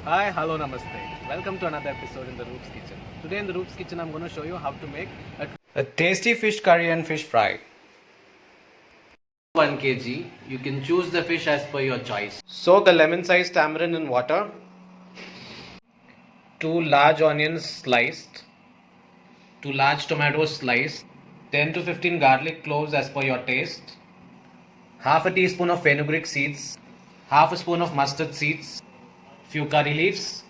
Hi, hello, namaste. Welcome to another episode in the Roop's Kitchen. Today in the Roop's Kitchen, I'm going to show you how to make a tasty fish curry and fish fry. 1 kg. You can choose the fish as per your choice. Soak a lemon-sized tamarind in water. 2 large onions sliced. 2 large tomatoes sliced. 10 to 15 garlic cloves as per your taste. Half a teaspoon of fenugreek seeds. Half a spoon of mustard seeds. Few curry leaves.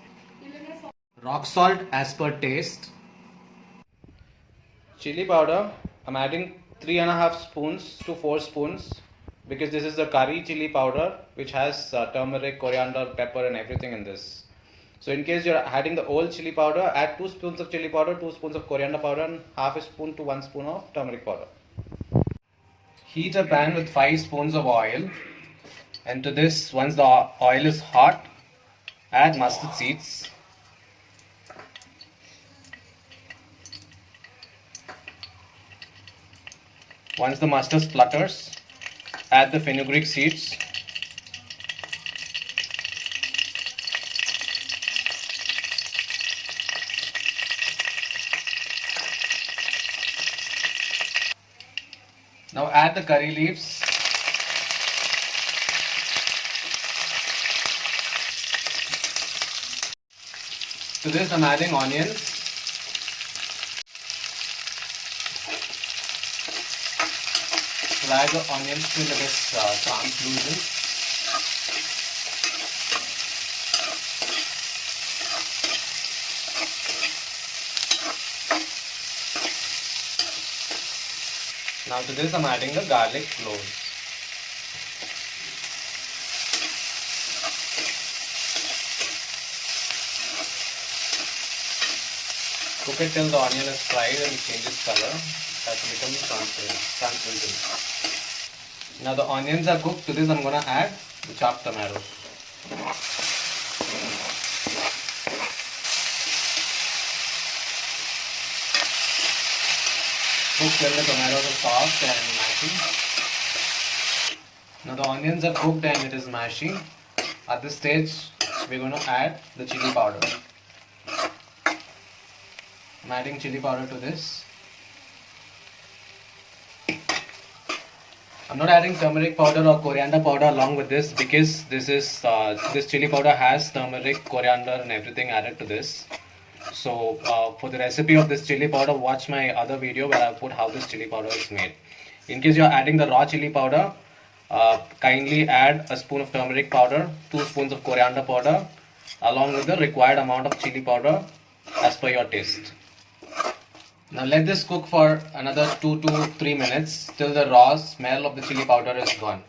Rock salt as per taste. Chili powder, I'm adding 3.5 spoons to 4 spoons because this is the curry chili powder which has turmeric, coriander, pepper and everything in this. So in case you're adding the old chili powder, add 2 spoons of chili powder, 2 spoons of coriander powder and half a spoon to 1 spoon of turmeric powder. Heat a pan with 5 spoons of oil, and to this, once the oil is hot, add mustard seeds. Once the mustard splutters, add the fenugreek seeds. Now add the curry leaves. To this I'm adding onions. Add the onions till it is translucent. Now to this I'm adding the garlic cloves. Cook it till the onion is fried and changes color. That will become translucent. Now the onions are cooked. To this I'm going to add the chopped tomatoes. Cook till the tomatoes are soft and mashy. Now the onions are cooked and it is mashy. At this stage we're going to add the chili powder. I'm adding chili powder to this. I'm not adding turmeric powder or coriander powder along with this because this chili powder has turmeric, coriander and everything added to this. So for the recipe of this chili powder, watch my other video where I put how this chili powder is made. In case you are adding the raw chili powder, kindly add a spoon of turmeric powder, 2 spoons of coriander powder along with the required amount of chili powder as per your taste. Now let this cook for another 2 to 3 minutes till the raw smell of the chili powder is gone.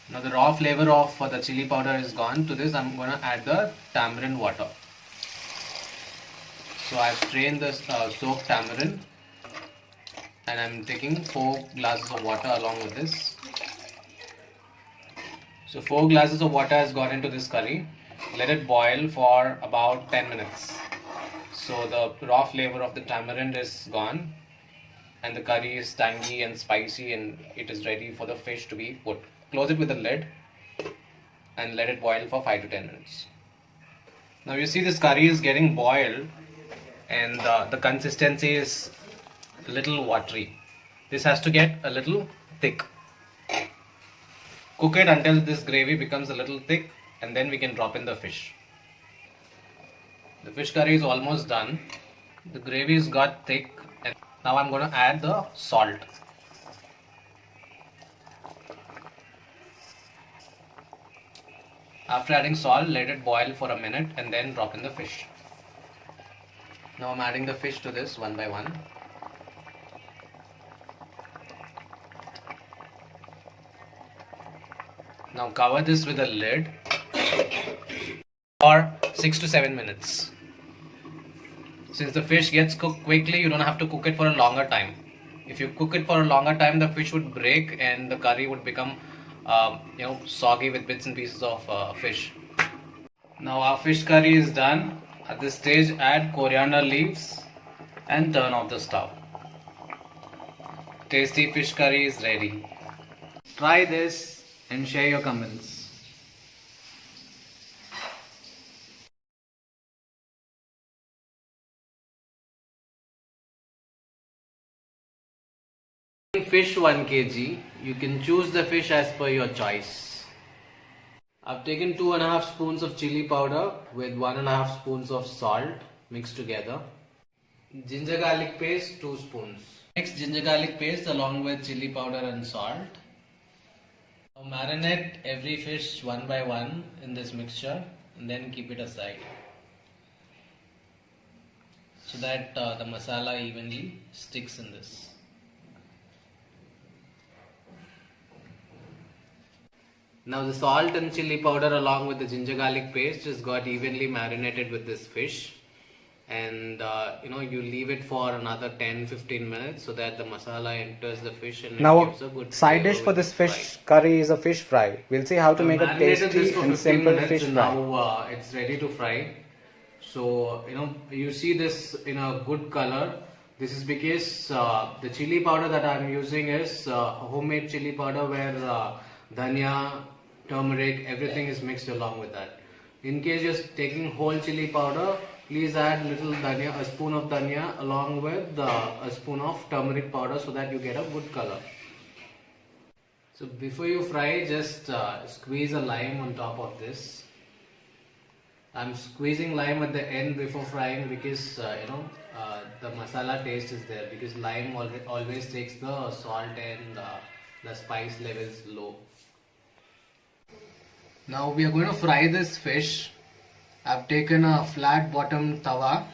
Now the raw flavor of the chili powder is gone. To this I'm going to add the tamarind water. So I've strained the soaked tamarind and I'm taking 4 glasses of water along with this. So 4 glasses of water has gone into this curry. Let it boil for about 10 minutes. So the raw flavor of the tamarind is gone and the curry is tangy and spicy and it is ready for the fish to be put. Close it with a lid and let it boil for 5 to 10 minutes. Now you see this curry is getting boiled and the consistency is a little watery. This has to get a little thick. Cook it until this gravy becomes a little thick and then we can drop in the fish. The fish curry is almost done. The gravy has got thick and now I'm going to add the salt. After adding salt, let it boil for a minute and then drop in the fish. Now I'm adding the fish to this one by one. Now cover this with a lid for 6 to 7 minutes. Since the fish gets cooked quickly, you don't have to cook it for a longer time. If you cook it for a longer time, the fish would break and the curry would become soggy with bits and pieces of fish. Now our fish curry is done. At this stage, add coriander leaves and turn off the stove. Tasty fish curry is ready. Try this and share your comments. fish 1 kg. You can choose the fish as per your choice. I've taken 2.5 spoons of chili powder with 1.5 spoons of salt mixed together. Ginger garlic paste 2 spoons. Mix ginger garlic paste along with chili powder and salt. Now marinate every fish one by one in this mixture and then keep it aside so that the masala evenly sticks in this. Now the salt and chili powder along with the ginger garlic paste just got evenly marinated with this fish, and you leave it for another 10-15 minutes so that the masala enters the fish and Now, it gives a good side dish flavor for with this the fish curry is a fish fry. We'll see how to make a marinated this tasty for and 15 simple minutes fish and fry. now it's ready to fry. So you see this in a good color. This is because the chili powder that I'm using is homemade chili powder where dhania, turmeric, everything is mixed along with that. In case you're taking whole chili powder, please add little dhania, a spoon of dhania along with a spoon of turmeric powder so that you get a good color. So before you fry, just squeeze a lime on top of this. I'm squeezing lime at the end before frying because the masala taste is there, because lime always takes the salt and the spice levels low. Now we are going to fry this fish. I've taken a flat bottom tawa.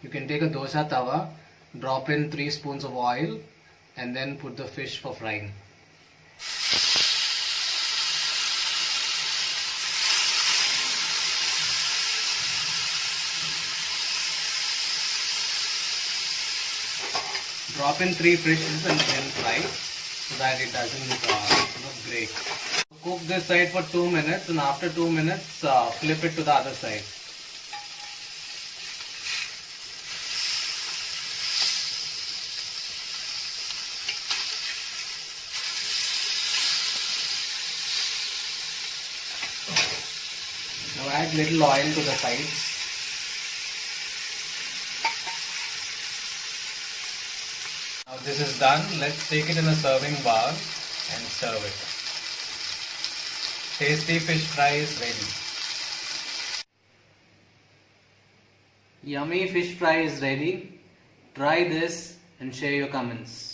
You can take a dosa tawa, drop in 3 spoons of oil and then put the fish for frying. Drop in 3 fishes and then fry so that it doesn't break. Cook this side for 2 minutes, and after 2 minutes flip it to the other side. Now add little oil to the sides. Now this is done. Let's take it in a serving bowl and serve it. Tasty fish fry is ready. Yummy fish fry is ready. Try this and share your comments.